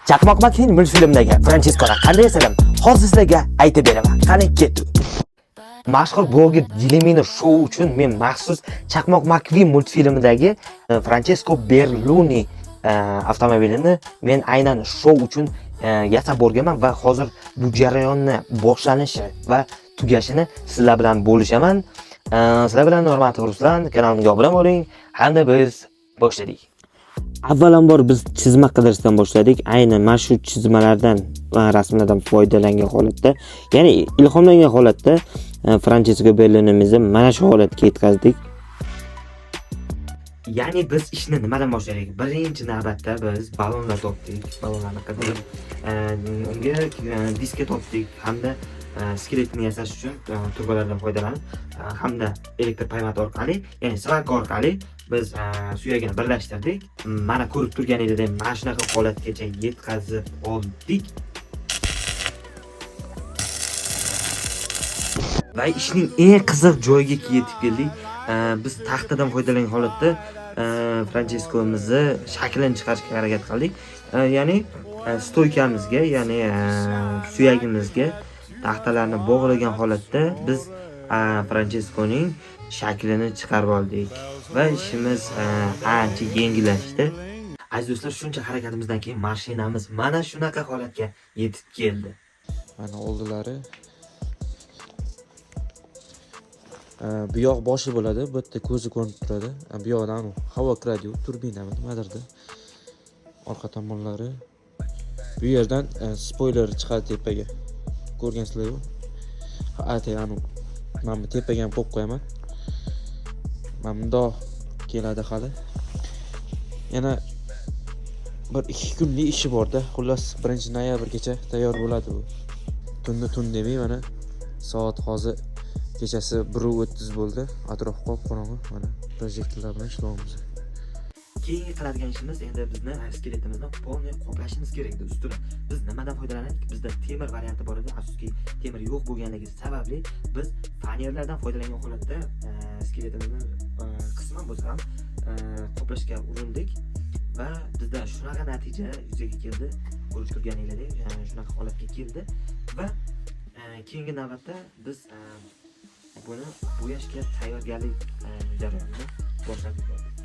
Chaqmoq McQueen multfilmdagi Franchesko'ni qanday esladim? Hozir sizlarga aytib beraman. Qani ketdi. Mashhur bloger Dilemino Show uchun men maxsus Chaqmoq McQueen multfilmidagi Francesco Berluni avtomobilini men aynan show uchun yasab borganman va hozir bu jarayonni boshlanishi va tugashini sizlar bilan bo'lishaman. Sizlar bilan Nurmat Ruslan kanalimga obuna bo'ling. Hamda biz boshladik. Avvalambor biz chizma qidirishdan boshladik. Aynan mana shu chizmalardan va rasmlardan foydalangan holatda, ya'ni ilhomlangan holatda Francesco Bellunimizni mana shu holatga yetkazdik. Ya'ni biz ishni nimadan boshladik? Birinchi navbatda biz ballonlar topdik. Ballonlarni qidirib, unga diska topdik hamda skeletni yasash uchun turbalardan foydalanib hamda elektr paymat orqali, ya'ni svarka orqali biz suyagini birlashtirdik. Mana ko'rib turganingizdek, mana shunaqa holatgacha yetkazib oldik. Va ishning eng qiziq joyiga yetib keldik. Biz taxtadan foydalangan holatda Francesco'mizni shaklini chiqarishga harakat qildik. Ya'ni stoykamizga, ya'ni suyagimizga taxtalarni bog'lagan holatda biz Francesco'ning shaklini chiqarib oldik va ishimiz ancha yengillashdi. Aziz do'stlar, shuncha harakatimizdan keyin mashinamiz mana shunaqa holatga yetib keldi. Mana oldilari bu yoq boshi bo'ladi, bu yerda ko'zi ko'rinib turadi. Bu yoqdan havo kiradi, turbinami nimadirda. Orqa tomonlari. Bu yerdan spoiler chiqadi tepaga. Ko'rgansizlar-ku. Mana bu tepaga ham qo'yib qo'yaman. Mana bundoq keladi hali. Yana 1-2 kunlik ishi bor-da. Xullas 1-noyabrgacha tayyor bo'ladi bu. Tun demay, mana soat hozir kechasi 1:30 bo'ldi. Atrof qop-qorong'i, mana projektorlar bilan ishlayapmiz. Keyin qiladigan ishimiz endi bizni skeletimizni polniy qoplashimiz kerak edi ustini. Biz nimadan foydalanak? Bizda temir varianti bor edi. Afsuski, temir yo'q bo'lganligi sababli biz fanerlardan foydalangan holatda skeletimizni qisman bo'lsa ham qoplashga urindik va bizda shunaqa natija yuzaga keldi. Ko'rib turganingizdek, shunaqa holatga keldi va keyingi navbatda biz buni bo'yashga tayyorgarlik jarayonini boshlab yubordik.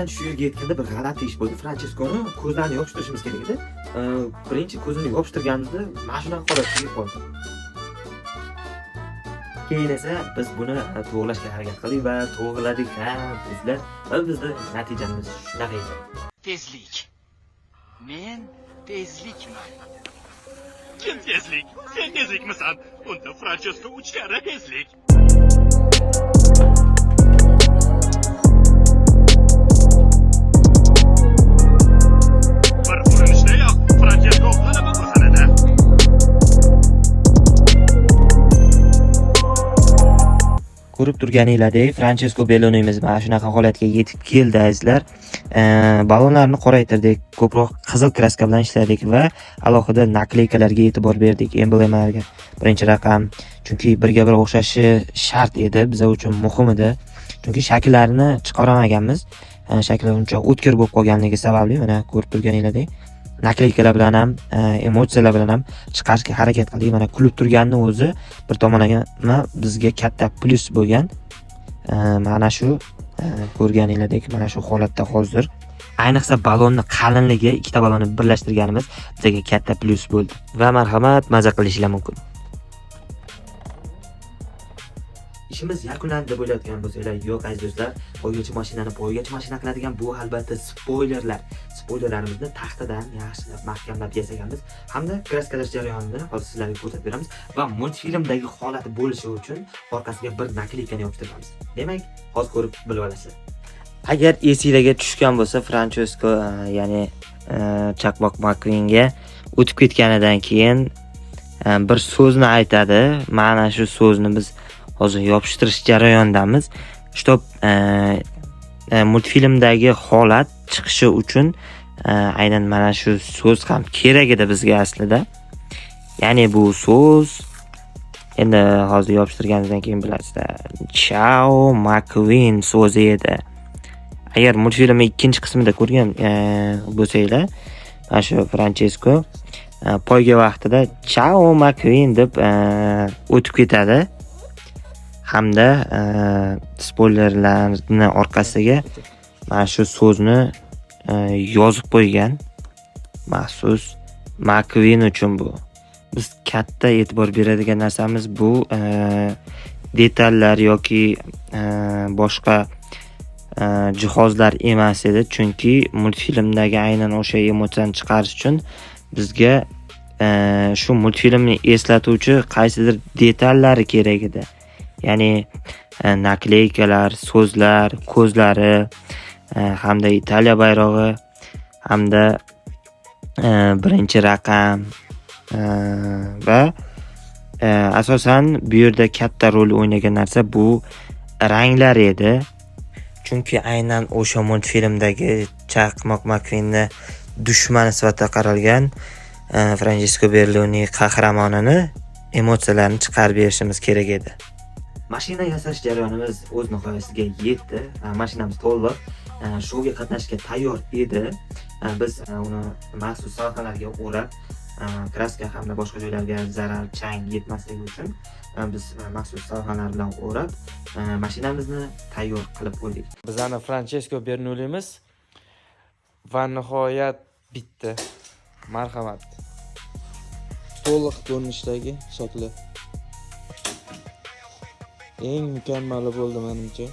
Shu yerga yetganda bir g'alati ish bo'ldi. Francesco'ni ko'zlarini yopishtirishimiz kerak edi. Birinchi ko'zini yopishtirganimizda mashina holatga kelib qoldi. Keyin esa biz buni to'g'rilashga harakat qildik va to'g'riladik ham bizlar. Va bizning natijamiz shunaqa edi. Tezlik. Men tezlikman. Kim tezlik? Sen tezlikmisan? Unda Francesco 3 karra tezlik. Ko'rib turganingizdek, Francesco Bellunimiz mana shunaqa holatga yetib keldi azizlar. Ballonlarni qoraytirdik, ko'proq qizil kraska bilan ishladik va alohida nakleykalarga e'tibor berdik, emblemalarga. Birinchi raqam, chunki birga bir o'xshashi shart edi, biz uchun muhim edi. Chunki shaklarini chiqara olmaganmiz. Shakli uncha o'tkir bo'lib qolganligi sababli mana ko'rib turganingizdek, nakleykalar bilan ham, emotsiyalar bilan ham chiqarishga harakat qildik. Mana kulib turganni o'zi bir tomonlama bizga katta plyus bo'lgan. Mana shu ko'rganinglardek mana shu holatda hozir. Ayniqsa balonni qalinligi, ikkita balonni birlashtirganimiz bizga katta plyus bo'ldi. Va marhamat, maza qilishinglar mumkin. Ishimiz yakunlandi deb o'ylayotgan bo'lsanglar, yo'q aziz do'stlar, poygachi mashinani poygachi mashina qiladigan bu albatta spoilerlar. Spoilerlarimizni taxtadan yaxshilab mahkamlab yasaganmiz hamda kraskalash jarayonini hozir sizlarga ko'rsatib beramiz va multfilmdagi holati bo'lishi uchun orqasiga bir nakleykani yopishtiramiz. Demak, hozir ko'rib bilib olasiz. Agar esingizga tushgan bo'lsa, Franchesko, ya'ni Chaqmoq McQueenga o'tib ketganidan keyin bir so'zni aytadi. Mana shu so'zni biz hozir yopishtirish jarayonidamiz. Shtop multfilmdagi holat chiqishi uchun aynan mana shu so'z ham kerak edi bizga aslida. Ya'ni bu so'z endi hozir yopishtirganimizdan keyin bilasizlar. Chao McQueen so'zi edi. Agar multfilmni ikkinchi qismida ko'rgan bo'lsanglar, mana shu Franchesko poyga vaqtida Chao McQueen deb o'tib ketadi. Hamda spoilerlarni orqasiga mana shu so'zni yozib qo'ygan. Maxsus McQueen uchun bu. Biz katta e'tibor beradigan narsamiz bu detallar yoki boshqa jihozlar emas edi, chunki multfilmdagi aynan o'sha emotsiyani chiqarish uchun bizga shu multfilmni eslatuvchi qaysidir detallari kerak edi. Ya'ni nakleykalar, so'zlar, ko'zlari, hamda Italiya bayrog'i, hamda birinchi raqam va asosan bu yerda katta rol o'ynagan narsa bu ranglar edi. Chunki aynan o'sha multfilmdagi Chaqmoq McQueenni dushmani sifatida qaralgan Francesco Berloni qahramonini emotsiyalarini chiqarib berishimiz kerak edi. Mashina yasash jarayonimiz o'z nihoyasiga yetdi. Mashinamiz to'liq shouga qatnashga tayyor edi. Biz uni maxsus sohalarga o'rab, kraska hamda boshqa joylarga zarar, chang yetmasligi uchun biz maxsus sohalar bilan o'rab mashinamizni tayyor qilib qo'ydik. Bizani Francesco Bernoulli'miz va nihoyat bitdi. Marhamat. To'liq ko'rinishdagi shakli. Eng mukammali bo'ldi menimcha.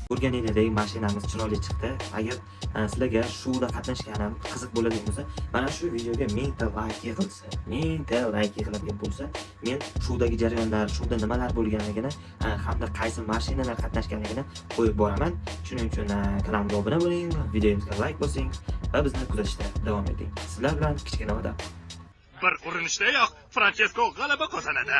Ko'rganingizdek mashinamiz chiroyli chiqdi. Agar sizlarga shouda qatnashganim qiziq bo'ladigan bo'lsa, mana shu videoga 1000 ta like yig'ilsa, 1000 ta like yig'iladigan bo'lsa, men shoudagi jarayonlar, shouda nimalar bo'lganligini hamda qaysi mashinalar qatnashganligini qo'yib boraman. Shuning uchun kanalimga obuna bo'ling, videomizga like bosing va bizni kuzatishda davom eting. Sizlar bilan kichkina odam. Bir urinishdayoq Franchesko g'alaba qozonadi.